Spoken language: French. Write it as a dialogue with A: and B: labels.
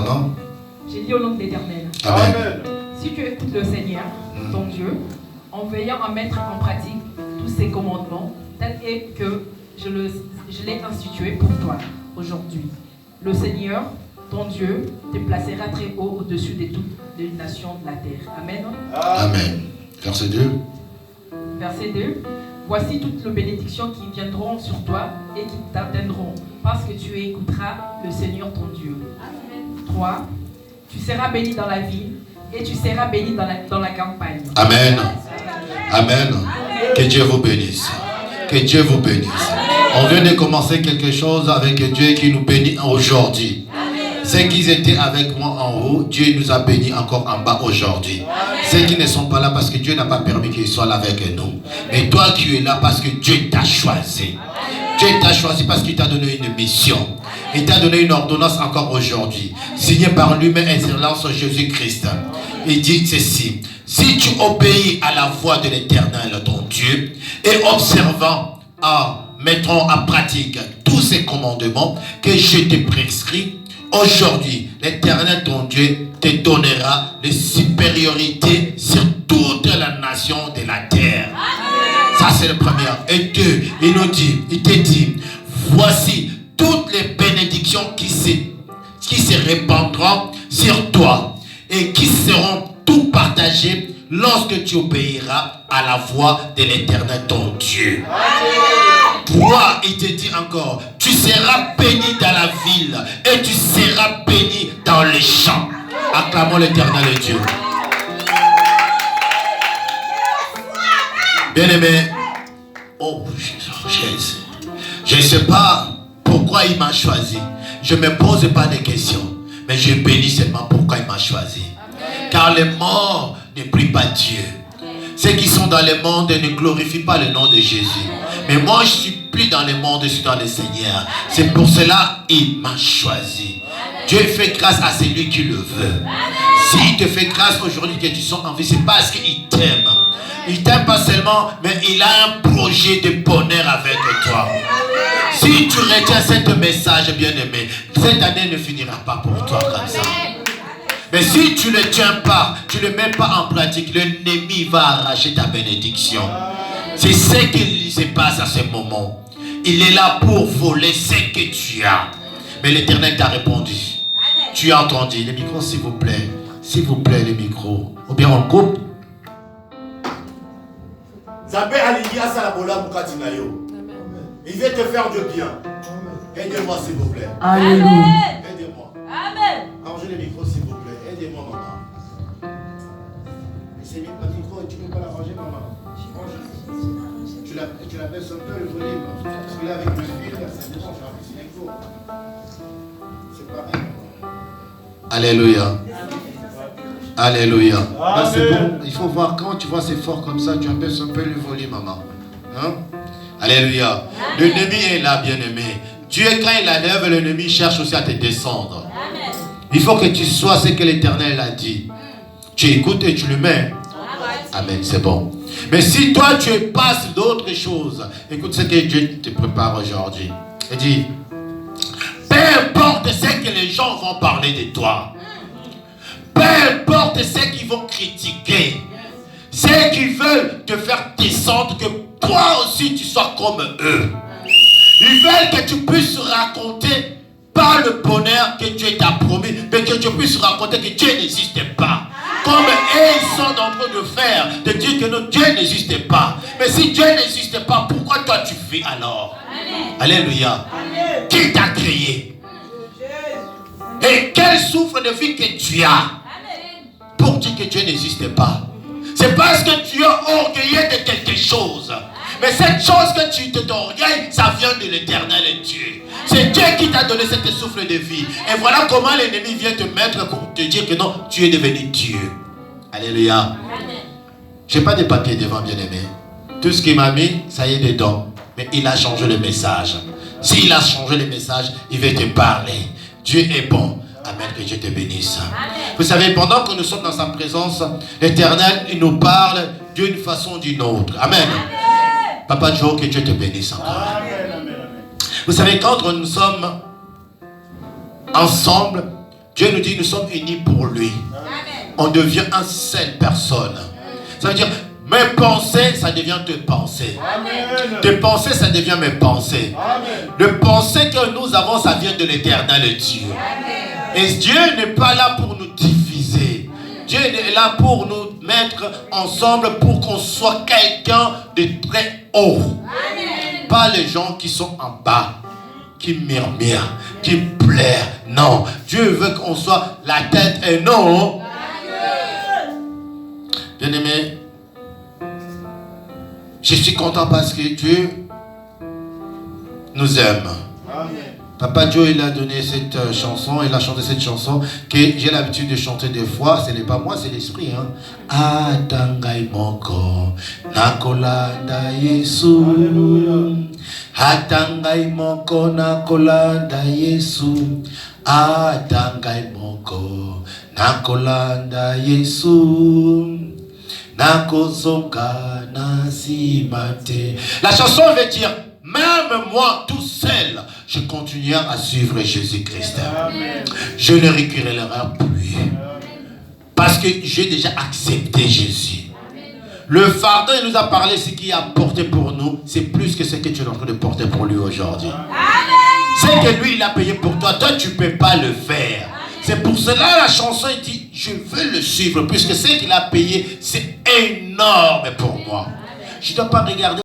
A: maman.
B: J'ai dit au nom de l'Éternel.
A: Amen.
B: Si tu écoutes le Seigneur, ton Dieu, en veillant à mettre en pratique tous ses commandements, tel est que je l'ai institué pour toi aujourd'hui. Le Seigneur, ton Dieu, te placera très haut au-dessus de toutes les nations de la terre. Amen.
A: Amen. Verset 2.
B: Verset 2. Voici toutes les bénédictions qui viendront sur toi et qui t'atteindront, parce que tu écouteras le Seigneur ton Dieu. Amen. 3. Tu seras béni dans la ville et tu seras béni dans la campagne.
A: Amen. Amen. Que Dieu vous bénisse. Que Dieu vous bénisse. On vient de commencer quelque chose avec Dieu qui nous bénit aujourd'hui. Ceux qui étaient avec moi en haut, Dieu nous a bénis encore en bas aujourd'hui. Ceux qui ne sont pas là parce que Dieu n'a pas permis qu'ils soient là avec nous. Mais toi tu es là parce que Dieu t'a choisi. Dieu t'a choisi parce qu'il t'a donné une mission. Il t'a donné une ordonnance encore aujourd'hui, signée par lui-même Excellence Jésus-Christ. Il dit ceci: si tu obéis à la voix de l'Éternel ton Dieu et observant mettant en pratique tous ces commandements que je t'ai prescrits, aujourd'hui, l'Éternel ton Dieu te donnera les supériorités sur toute la nation de la terre. Ça c'est le premier. Et deux, il nous dit, il te dit, voici toutes les bénédictions qui se répandront sur toi et qui seront tout partagées lorsque tu obéiras à la voix de l'Éternel ton Dieu. 3, il te dit encore, tu seras béni dans la ville et tu seras béni dans les champs. Acclamons l'Éternel Dieu. Bien-aimé, oh Jésus, je ne sais pas pourquoi il m'a choisi. Je ne me pose pas de questions, mais je bénis seulement pourquoi il m'a choisi. Car les morts ne prient pas Dieu. Ceux qui sont dans le monde ne glorifient pas le nom de Jésus. Mais moi je suis plus dans le monde, je suis dans le Seigneur. C'est pour cela qu'il m'a choisi. Dieu fait grâce à celui qui le veut. S'il te fait grâce aujourd'hui que tu sois en vie, c'est parce qu'il t'aime. Il t'aime pas seulement, mais il a un projet de bonheur avec toi. Si tu retiens ce message, bien-aimé, cette année ne finira pas pour toi comme ça. Mais si tu ne le tiens pas, tu ne le mets pas en pratique, l'ennemi va arracher ta bénédiction. C'est ce qui se passe à ce moment. Il est là pour voler ce que tu as. Mais l'Éternel t'a répondu. Tu as entendu. Les micros, s'il vous plaît. S'il vous plaît, les micros. Ou bien on coupe.
C: Il veut te faire du bien. Aidez-moi, s'il vous plaît.
B: Alléluia.
C: Aidez-moi.
D: Amen.
C: Arrangez les micros, s'il vous plaît. Aidez-moi, maman. C'est le micro, tu ne peux pas l'arranger, maman. Tu la baisses un peu le volume. Parce que là, avec le fil, c'est bon, j'ai rempli ce micro. C'est pareil.
A: Alléluia. Alléluia. Là, c'est bon. Il faut voir quand tu vois c'est fort comme ça, tu abaisses un peu le volume, maman. Hein? Alléluia. L'ennemi est là, bien-aimé. Dieu, quand il enlève, l'ennemi cherche aussi à te descendre. Amen. Il faut que tu sois ce que l'Éternel a dit. Tu écoutes et tu le mets. Amen, c'est bon. Mais si toi tu passes d'autres choses, écoute ce que Dieu te prépare aujourd'hui. Il dit, peu importe ce que les gens vont parler de toi, peu importe ce qu'ils vont critiquer, ceux qui veulent te faire descendre, que toi aussi tu sois comme eux. Ils veulent que tu puisses raconter pas le bonheur que Dieu t'a promis, mais que tu puisses raconter que Dieu n'existe pas. Comme eux, ils sont en train de faire, de dire que non, Dieu n'existe pas. Mais si Dieu n'existe pas, pourquoi toi tu vis alors? Amen. Alléluia. Amen. Qui t'a créé? Et quel souffle de vie que tu as? Amen. Pour dire que Dieu n'existe pas. C'est parce que tu es orgueilleux de quelque chose. Mais cette chose que tu t'orgueilles, ça vient de l'Éternel Dieu. C'est Dieu qui t'a donné cette souffle de vie. Et voilà comment l'ennemi vient te mettre pour te dire que non, tu es devenu Dieu. Alléluia. Je n'ai pas de papier devant, bien-aimé. Tout ce qu'il m'a mis, ça y est dedans. Mais il a changé le message. S'il a changé le message, il veut te parler. Dieu est bon. Amen, que Dieu te bénisse. Amen. Vous savez, pendant que nous sommes dans sa présence, l'Éternel, il nous parle d'une façon ou d'une autre. Amen. Amen. Papa Joe, que Dieu te bénisse encore. Amen. Vous savez, quand nous sommes ensemble, Dieu nous dit nous sommes unis pour lui.
D: Amen.
A: On devient une seule personne. Ça veut dire, mes pensées, ça devient tes pensées.
C: Amen.
A: Tes pensées, ça devient mes pensées.
C: Amen.
A: Les pensées que nous avons, ça vient de l'éternel Dieu. Et Dieu n'est pas là pour nous diviser. Dieu est là pour nous mettre ensemble pour qu'on soit quelqu'un de très haut.
D: Amen.
A: Pas les gens qui sont en bas, qui murmurent, qui pleurent. Non, Dieu veut qu'on soit la tête et non. Bien-aimé, je suis content parce que Dieu nous aime.
C: Amen.
A: Papa Joe, il a donné cette chanson, il a chanté cette chanson que j'ai l'habitude de chanter des fois. Ce n'est pas moi, c'est l'esprit. Atangai moko nakolanda Yesu. Atangai moko nakolanda Yesu. Atangai moko nakolanda Yesu. Nakozonga nasimate. La chanson veut dire, même moi tout seul, je continuerai à suivre Jésus-Christ. Je ne reculerai plus. Parce que j'ai déjà accepté Jésus. Le fardeau, il nous a parlé, ce qu'il a porté pour nous, c'est plus que ce que tu es en train de porter pour lui aujourd'hui. C'est que lui, il a payé pour toi. Toi, tu ne peux pas le faire. C'est pour cela la chanson, il dit, je veux le suivre, puisque ce qu'il a payé, c'est énorme pour moi. Je ne dois pas regarder